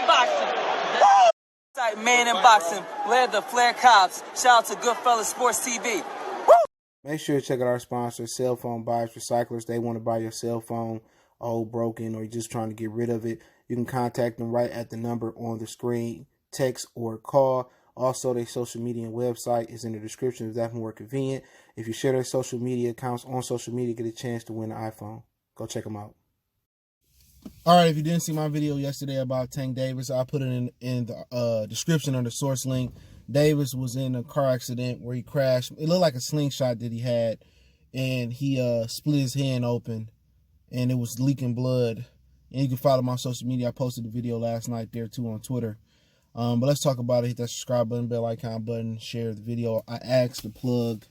in boxing. Man in boxing, led the Flair Cops. Shout out to Goodfellas Sports TV. Make sure to check out our sponsor, Cell Phone Buyers Recyclers. They want to buy your cell phone old, broken, or you're just trying to get rid of it. You can contact them right at the number on the screen, text or call. Also, their social media and website is in the description if that's more convenient. If you share their social media accounts on social media, get a chance to win an iPhone. Go check them out. All right, if you didn't see my video yesterday about Tank Davis, I'll put it in the description under source link. Davis was in a car accident where he crashed. It looked like a slingshot that he had, and he split his hand open, and it was leaking blood. And you can follow my social media. I posted the video last night there, too, on Twitter. But let's talk about it. Hit that subscribe button, bell icon button, share the video. I asked the plug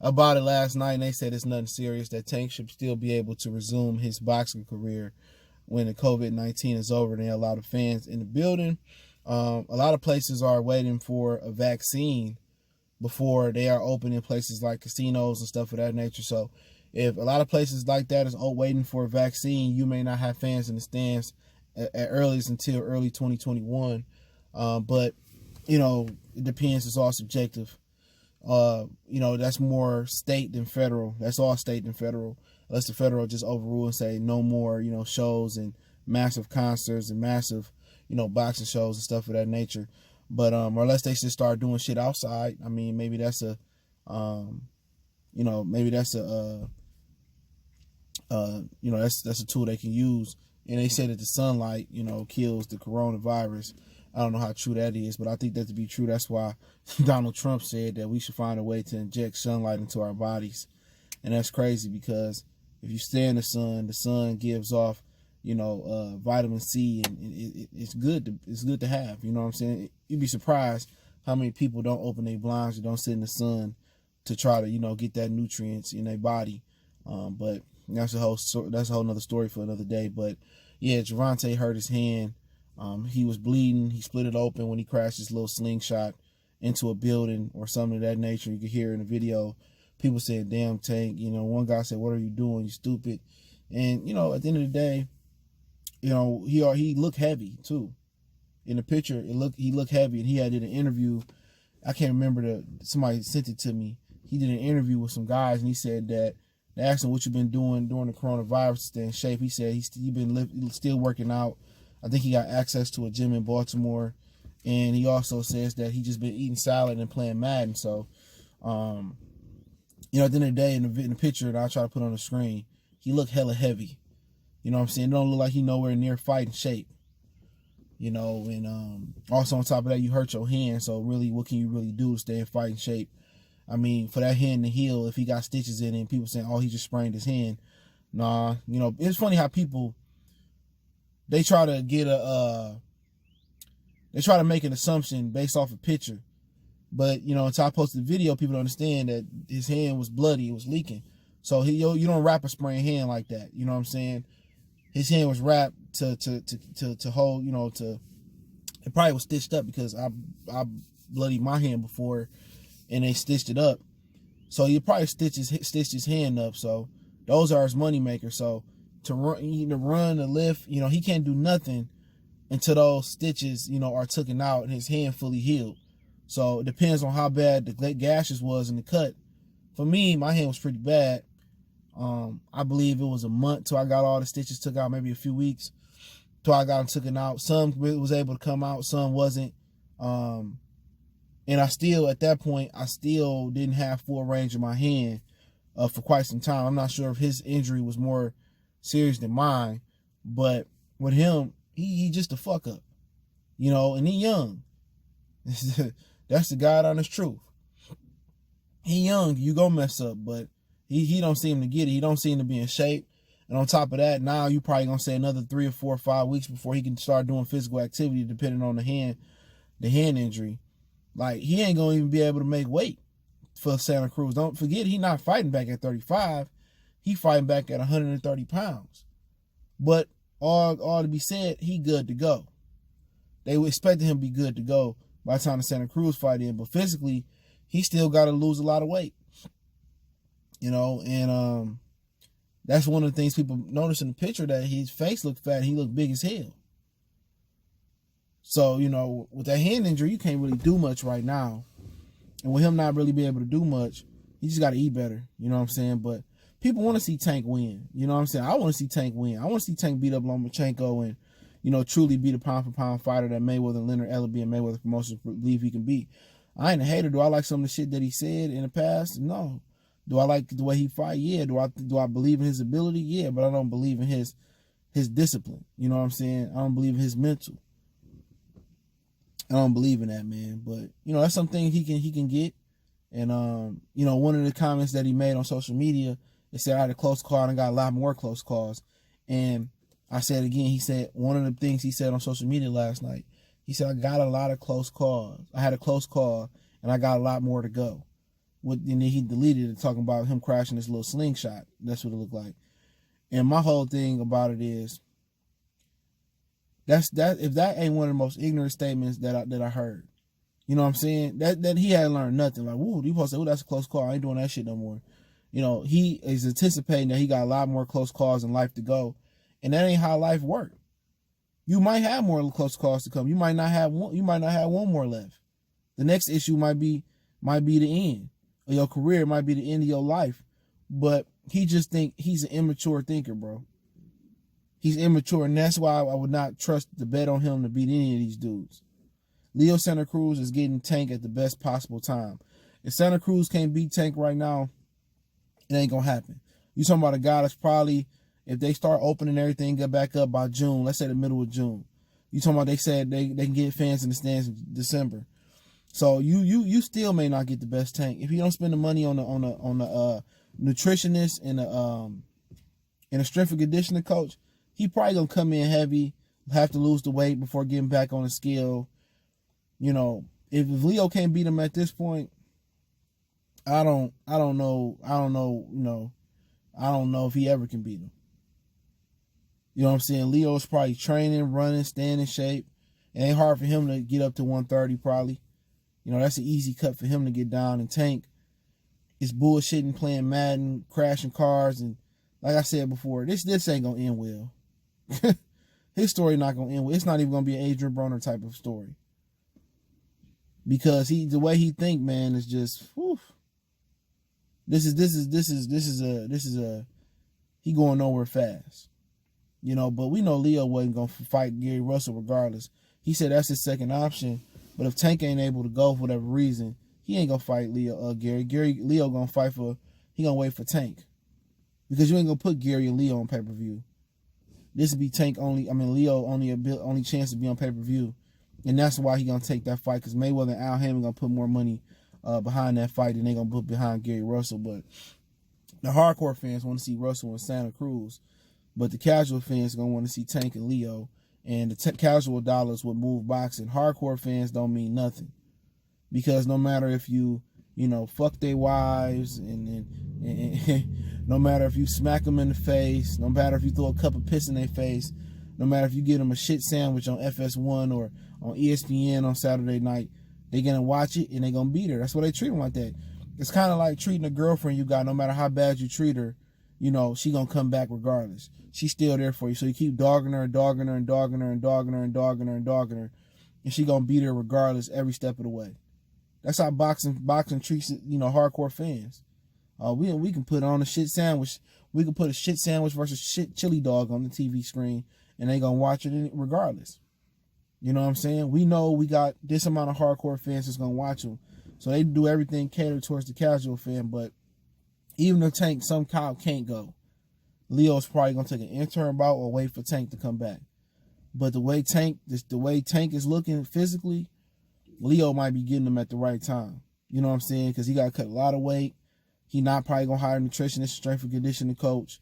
about it last night, and they said it's nothing serious, that Tank should still be able to resume his boxing career when the COVID-19 is over. They allow the fans in the building. A lot of places are waiting for a vaccine before they are open in places like casinos and stuff of that nature. So if a lot of places like that is waiting for a vaccine, you may not have fans in the stands at earliest until early 2021. But, you know, it depends. It's all subjective. You know, that's more state than federal. That's all state than federal. Unless the federal just overrule and say no more, you know, shows and massive concerts and massive, you know, boxing shows and stuff of that nature. But or unless they should start doing shit outside. I mean, maybe that's a you know, maybe that's a you know, that's a tool they can use. And they say that the sunlight, you know, kills the coronavirus. I don't know how true that is, but I think that to be true. That's why Donald Trump said that we should find a way to inject sunlight into our bodies. And that's crazy, because if you stay in the sun gives off, you know, vitamin C, and it's good to have. You know what I'm saying? You'd be surprised how many people don't open their blinds or don't sit in the sun to try to, you know, get that nutrients in their body. But that's a whole nother story for another day. But yeah, Gervonta hurt his hand. He was bleeding. He split it open when he crashed his little slingshot into a building or something of that nature. You could hear in the video people saying, "Damn, Tank." You know, one guy said, "What are you doing? You stupid." And, you know, at the end of the day, you know, he looked heavy too. In the picture, he looked heavy, and he did an interview. I can't remember somebody sent it to me. He did an interview with some guys, and he said that they asked him what you've been doing during the coronavirus to stay in shape. He said he's been still working out. I think he got access to a gym in Baltimore, and he also says that he just been eating salad and playing Madden. So, you know, at the end of the day, in the picture that I try to put on the screen, he looked hella heavy. You know what I'm saying? It don't look like he nowhere near fighting shape. You know, and also on top of that, you hurt your hand. So really, what can you really do to stay in fighting shape? I mean, for that hand to heal, if he got stitches in it, and people saying, "Oh, he just sprained his hand." Nah, you know, it's funny how people, they try to get they try to make an assumption based off a picture. But, you know, until I posted the video, people don't understand that his hand was bloody, it was leaking. So you don't wrap a sprained hand like that. You know what I'm saying? His hand was wrapped to hold, you know, it probably was stitched up, because I bloodied my hand before and they stitched it up. So he probably stitched his hand up. So those are his money makers. So to run, to lift, you know, he can't do nothing until those stitches, you know, are taken out and his hand fully healed. So it depends on how bad the gashes was in the cut. For me, my hand was pretty bad. I believe it was a month till I got all the stitches took out, maybe a few weeks till I got them taken out. Some was able to come out, some wasn't. And I still, at that point, I still didn't have full range of my hand for quite some time. I'm not sure if his injury was more serious than mine, but with him, he just a fuck up, you know, and he young. That's the God honest truth. He young, you go mess up, but he don't seem to get it. He don't seem to be in shape. And on top of that, now you probably gonna say another 3 or 4 or 5 weeks before he can start doing physical activity, depending on the hand injury. Like, he ain't gonna even be able to make weight for Santa Cruz. Don't forget, he not fighting back at 35. He fighting back at 130 pounds. But all to be said, he good to go. They were expecting him to be good to go by the time the Santa Cruz fight in. But physically, he still got to lose a lot of weight. You know, and that's one of the things people notice in the picture, that his face looked fat. He looked big as hell. So, you know, with that hand injury, you can't really do much right now. And with him not really being able to do much, he just got to eat better. You know what I'm saying? But people want to see Tank win. You know what I'm saying? I want to see Tank win. I want to see Tank beat up Lomachenko and, you know, truly be the pound-for-pound fighter that Mayweather and Leonard Ellerbe and Mayweather Promotions believe he can be. I ain't a hater. Do I like some of the shit that he said in the past? No. Do I like the way he fight? Yeah. Do I believe in his ability? Yeah. But I don't believe in his discipline. You know what I'm saying? I don't believe in his mental. I don't believe in that, man. But, you know, that's something he can get. And, you know, one of the comments that he made on social media, it said I had a close call and I got a lot more close calls. And I said again, he said, one of the things he said on social media last night, he said, I got a lot of close calls. I had a close call and I got a lot more to go. And then he deleted it, talking about him crashing this little slingshot. That's what it looked like. And my whole thing about it is, if that ain't one of the most ignorant statements that I heard. You know what I'm saying? That he had learned nothing. Like, woo, you supposed to say, oh, that's a close call. I ain't doing that shit no more. You know, he is anticipating that he got a lot more close calls in life to go. And that ain't how life works. You might have more close calls to come. You might not have one. You might not have one more left. The next issue might be the end of your career. It might be the end of your life. But he just think he's an immature thinker, bro. He's immature, and that's why I would not trust the bet on him to beat any of these dudes. Leo Santa Cruz is getting Tank at the best possible time. If Santa Cruz can't beat Tank right now, it ain't gonna happen. You talking about a guy that's probably, if they start opening everything, get back up by June, let's say the middle of June. You talking about they said they can get fans in the stands in December. So you still may not get the best Tank if you don't spend the money on the nutritionist and a strength and conditioning coach. He probably gonna come in heavy, have to lose the weight before getting back on the scale. You know, if Leo can't beat him at this point, I don't know, you know, I don't know if he ever can beat him. You know what I'm saying? Leo's probably training, running, staying in shape. It ain't hard for him to get up to 130 probably. You know, that's an easy cut for him to get down. And Tank is bullshitting, playing Madden, crashing cars, and like I said before, this ain't gonna end well. His story not gonna end well. It's not even gonna be an Adrian Broner type of story. Because the way he think, man, is just whew. This is he going nowhere fast. You know, but we know Leo wasn't gonna fight Gary Russell regardless. He said that's his second option. But if Tank ain't able to go for whatever reason, he ain't gonna fight Leo gonna fight he gonna wait for Tank. Because you ain't gonna put Gary and Leo on pay-per-view. This would be Leo only chance to be on pay-per-view. And that's why he gonna take that fight, because Mayweather and Al Hammond gonna put more money behind that fight than they gonna put behind Gary Russell. But the hardcore fans want to see Russell and Santa Cruz, but the casual fans gonna want to see Tank and Leo. And the casual dollars would move boxing. Hardcore fans don't mean nothing, because no matter if you fuck their wives and no matter if you smack them in the face, no matter if you throw a cup of piss in their face, no matter if you give them a shit sandwich on FS1 or on ESPN on Saturday night, they're going to watch it and they're going to beat her. That's why they treat them like that. It's kind of like treating a girlfriend you got. No matter how bad you treat her, she going to come back regardless. She's still there for you. So you keep dogging her and dogging her and dogging her and dogging her and dogging her and dogging her, and she going to beat her regardless every step of the way. That's how boxing treats hardcore fans. We can put on a shit sandwich. We can put a shit sandwich versus shit chili dog on the TV screen, and they gonna watch it regardless. You know what I'm saying? We know we got this amount of hardcore fans that's gonna watch them, so they do everything catered towards the casual fan. But even if Tank somehow can't go, Leo's probably gonna take an interim bout or wait for Tank to come back. But the way Tank is looking physically, Leo might be getting him at the right time. You know what I'm saying? Because he got to cut a lot of weight. He not probably going to hire a nutritionist, strength and conditioning coach.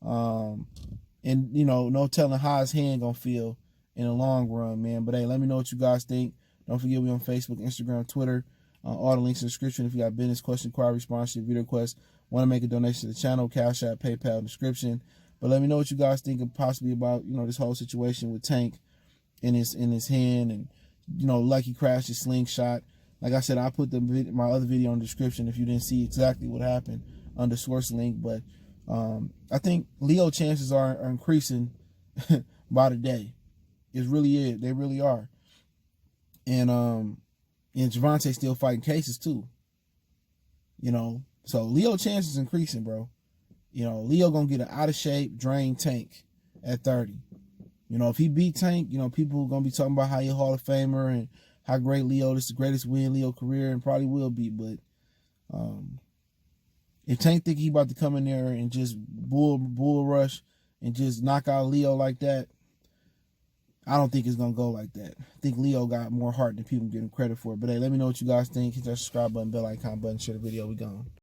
And, no telling how his hand going to feel in the long run, man. But, hey, let me know what you guys think. Don't forget we on Facebook, Instagram, Twitter. All the links in the description. If you got business, question, inquiry, sponsorship, video request, want to make a donation to the channel, Cash App, PayPal, description. But let me know what you guys think possibly about, this whole situation with Tank in his hand, and, like he crashed his slingshot. Like I said, I put my other video in the description if you didn't see exactly what happened under source link. But I think Leo chances are increasing by the day. It really is. They really are. and Gervonta still fighting cases too. You know, so Leo chance is increasing, bro. You know, Leo gonna get an out of shape, drained Tank at 30. You know, if he beat Tank, you know, people are gonna be talking about how he a Hall of Famer and how great Leo, this is the greatest win Leo career, and probably will be. But if Tank think he about to come in there and just bull rush and just knock out Leo like that, I don't think it's gonna go like that. I think Leo got more heart than people give him credit for. But hey, let me know what you guys think. Hit that subscribe button, bell icon button, share the video. We gone.